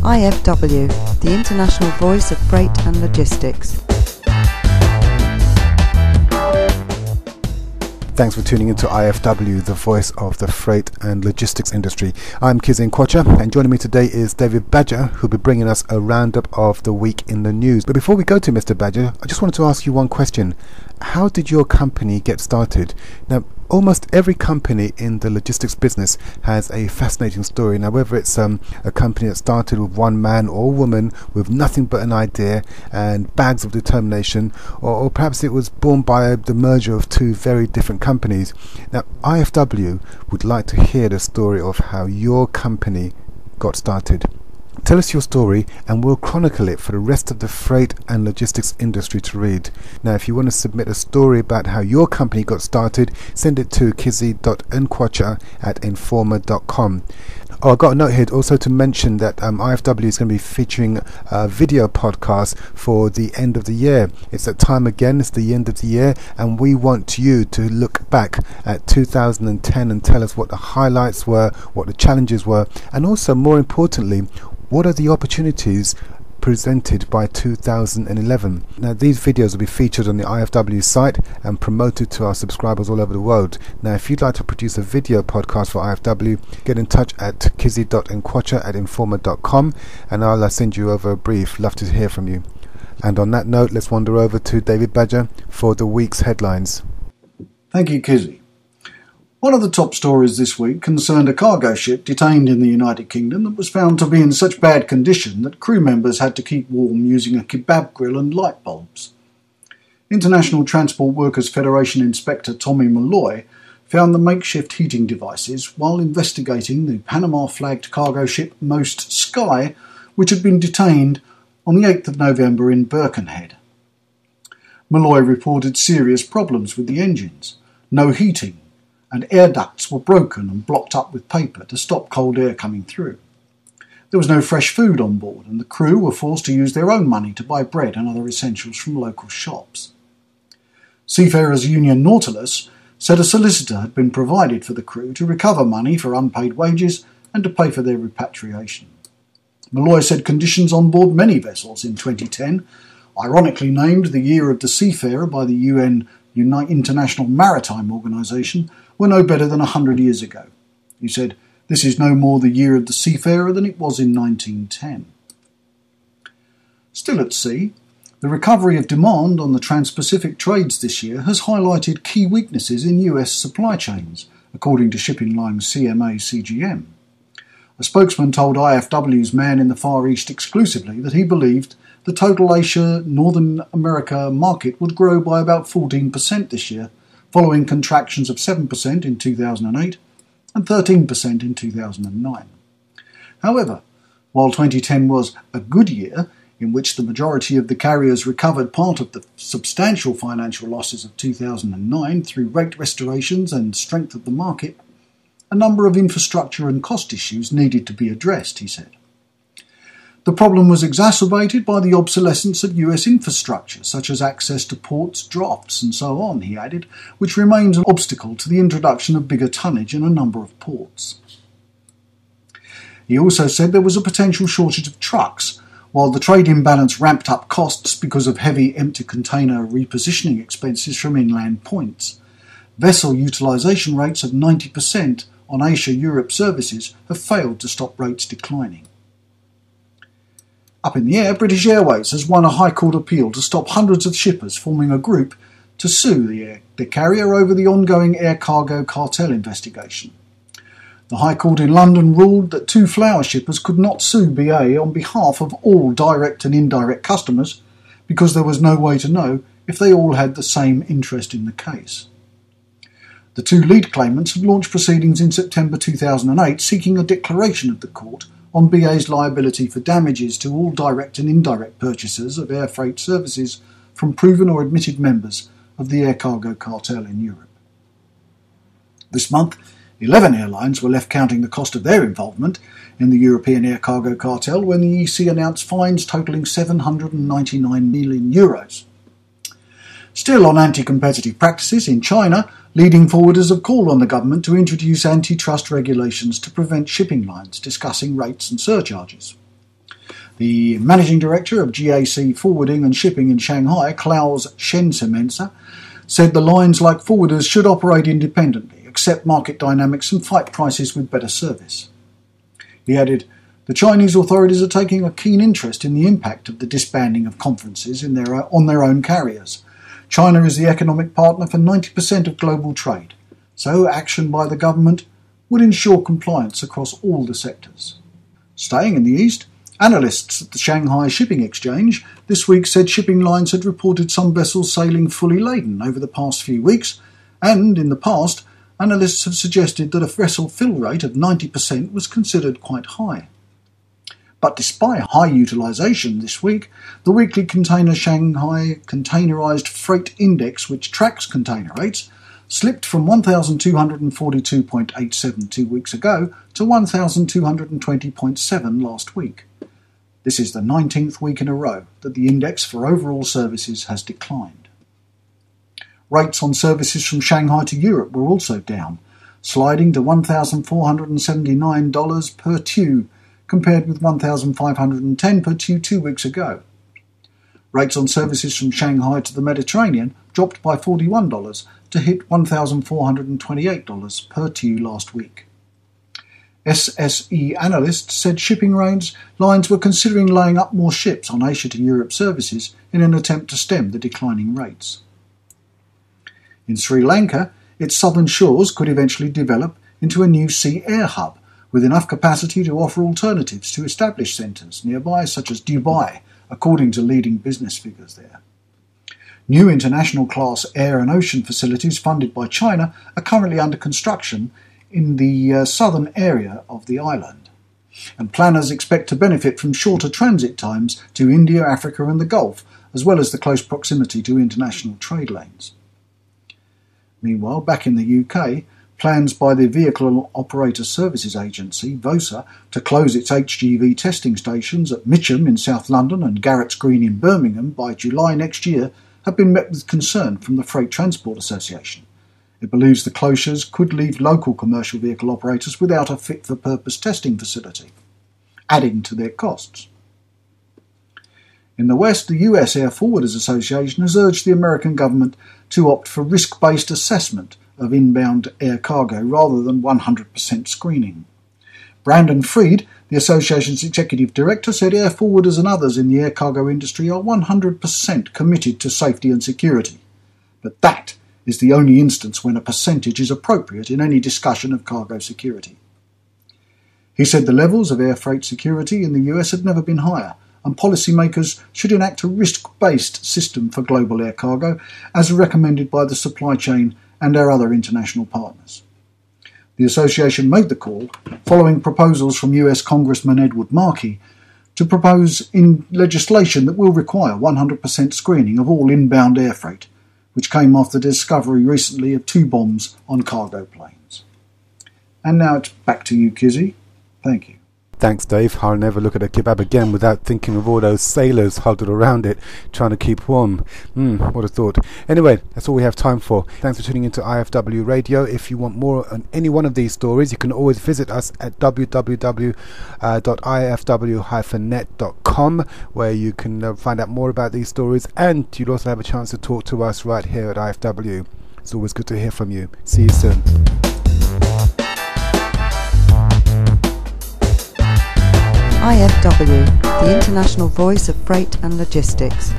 IFW, the international voice of freight and logistics. Thanks for tuning into IFW, the voice of the freight and logistics industry. I'm Kizzy Nkwacha, and joining me today is David Badger, who'll be bringing us a roundup of the week in the news. But before we go to Mr. Badger, I just wanted to ask you one question. How did your company get started? Now, almost every company in the logistics business has a fascinating story. Now, whether it's a company that started with one man or woman with nothing but an idea and bags of determination, or perhaps it was born by the merger of two very different companies. Now, IFW would like to hear the story of how your company got started. Tell us your story and we'll chronicle it for the rest of the freight and logistics industry to read. Now, if you want to submit a story about how your company got started, send it to kizzy.nkwacha@informa.com. Oh, I got a note here also to mention that IFW is going to be featuring a video podcast for the end of the year. It's that time again, it's the end of the year, and we want you to look back at 2010 and tell us what the highlights were, what the challenges were, and also, more importantly, what are the opportunities presented by 2011. Now, these videos will be featured on the IFW site and promoted to our subscribers all over the world. Now, if you'd like to produce a video podcast for IFW, get in touch at kizzy.nkwacha@informa.com and I'll send you over a brief. Love to hear from you. And on that note, let's wander over to David Badger for the week's headlines. Thank you, Kizzy. One of the top stories this week concerned a cargo ship detained in the United Kingdom that was found to be in such bad condition that crew members had to keep warm using a kebab grill and light bulbs. International Transport Workers Federation Inspector Tommy Malloy found the makeshift heating devices while investigating the Panama-flagged cargo ship Most Sky, which had been detained on the 8th of November in Birkenhead. Malloy reported serious problems with the engines, no heating, and air ducts were broken and blocked up with paper to stop cold air coming through. There was no fresh food on board, and the crew were forced to use their own money to buy bread and other essentials from local shops. Seafarers Union Nautilus said a solicitor had been provided for the crew to recover money for unpaid wages and to pay for their repatriation. Malloy said conditions on board many vessels in 2010, ironically named the Year of the Seafarer by the UN International Maritime Organization, were no better than 100 years ago. He said, "This is no more the year of the seafarer than it was in 1910. Still at sea, the recovery of demand on the Trans-Pacific trades this year has highlighted key weaknesses in US supply chains, according to shipping line CMA CGM. A spokesman told IFW's Man in the Far East exclusively that he believed the total Asia-Northern America market would grow by about 14% this year, following contractions of 7% in 2008 and 13% in 2009. However, while 2010 was a good year, in which the majority of the carriers recovered part of the substantial financial losses of 2009 through rate restorations and strength of the market, a number of infrastructure and cost issues needed to be addressed, he said. The problem was exacerbated by the obsolescence of US infrastructure, such as access to ports, drafts, and so on, he added, which remains an obstacle to the introduction of bigger tonnage in a number of ports. He also said there was a potential shortage of trucks, while the trade imbalance ramped up costs because of heavy empty container repositioning expenses from inland points. Vessel utilisation rates of 90% on Asia-Europe services have failed to stop rates declining. Up in the air, British Airways has won a High Court appeal to stop hundreds of shippers forming a group to sue the carrier over the ongoing air cargo cartel investigation. The High Court in London ruled that two flower shippers could not sue BA on behalf of all direct and indirect customers because there was no way to know if they all had the same interest in the case. The two lead claimants have launched proceedings in September 2008 seeking a declaration of the court on BA's liability for damages to all direct and indirect purchasers of air freight services from proven or admitted members of the air cargo cartel in Europe. This month, 11 airlines were left counting the cost of their involvement in the European air cargo cartel when the EC announced fines totalling €799 million. Still on anti-competitive practices in China, leading forwarders have called on the government to introduce antitrust regulations to prevent shipping lines discussing rates and surcharges. The managing director of GAC Forwarding and Shipping in Shanghai, Klaus Schensemenzer, said the lines, like forwarders, should operate independently, accept market dynamics and fight prices with better service. He added, "The Chinese authorities are taking a keen interest in the impact of the disbanding of conferences on their own carriers. China is the economic partner for 90% of global trade, so action by the government would ensure compliance across all the sectors." Staying in the East, analysts at the Shanghai Shipping Exchange this week said shipping lines had reported some vessels sailing fully laden over the past few weeks, and in the past, analysts have suggested that a vessel fill rate of 90% was considered quite high. But despite high utilisation this week, the weekly container Shanghai Containerised Freight Index, which tracks container rates, slipped from 1,242.87 2 weeks ago to 1,220.7 last week. This is the 19th week in a row that the index for overall services has declined. Rates on services from Shanghai to Europe were also down, sliding to $1,479 per TEU, compared with $1,510 per TEU 2 weeks ago. Rates on services from Shanghai to the Mediterranean dropped by $41 to hit $1,428 per TEU last week. SSE analysts said shipping lines were considering laying up more ships on Asia to Europe services in an attempt to stem the declining rates. In Sri Lanka, its southern shores could eventually develop into a new sea-air hub, with enough capacity to offer alternatives to established centres nearby, such as Dubai, according to leading business figures there. New international class air and ocean facilities funded by China are currently under construction in the southern area of the island, and planners expect to benefit from shorter transit times to India, Africa and the Gulf, as well as the close proximity to international trade lanes. Meanwhile, back in the UK, plans by the Vehicle Operator Services Agency, VOSA, to close its HGV testing stations at Mitcham in South London and Garrett's Green in Birmingham by July next year have been met with concern from the Freight Transport Association. It believes the closures could leave local commercial vehicle operators without a fit-for-purpose testing facility, adding to their costs. In the West, the US Air Forwarders Association has urged the American government to opt for risk-based assessment of inbound air cargo rather than 100% screening. Brandon Freed, the association's executive director, said air forwarders and others in the air cargo industry are 100% committed to safety and security, but that is the only instance when a percentage is appropriate in any discussion of cargo security. He said the levels of air freight security in the US had never been higher, and policymakers should enact a risk-based system for global air cargo, as recommended by the supply chain and our other international partners. The association made the call following proposals from US Congressman Edward Markey to propose in legislation that will require 100% screening of all inbound air freight, which came after the discovery recently of 2 bombs on cargo planes. And now it's back to you, Kizzy. Thank you. Thanks, Dave. I'll never look at a kebab again without thinking of all those sailors huddled around it, trying to keep warm. What a thought. Anyway, that's all we have time for. Thanks for tuning into IFW Radio. If you want more on any one of these stories, you can always visit us at www.ifw-net.com, where you can find out more about these stories, and you'll also have a chance to talk to us right here at IFW. It's always good to hear from you. See you soon. IFW, the international voice of freight and logistics.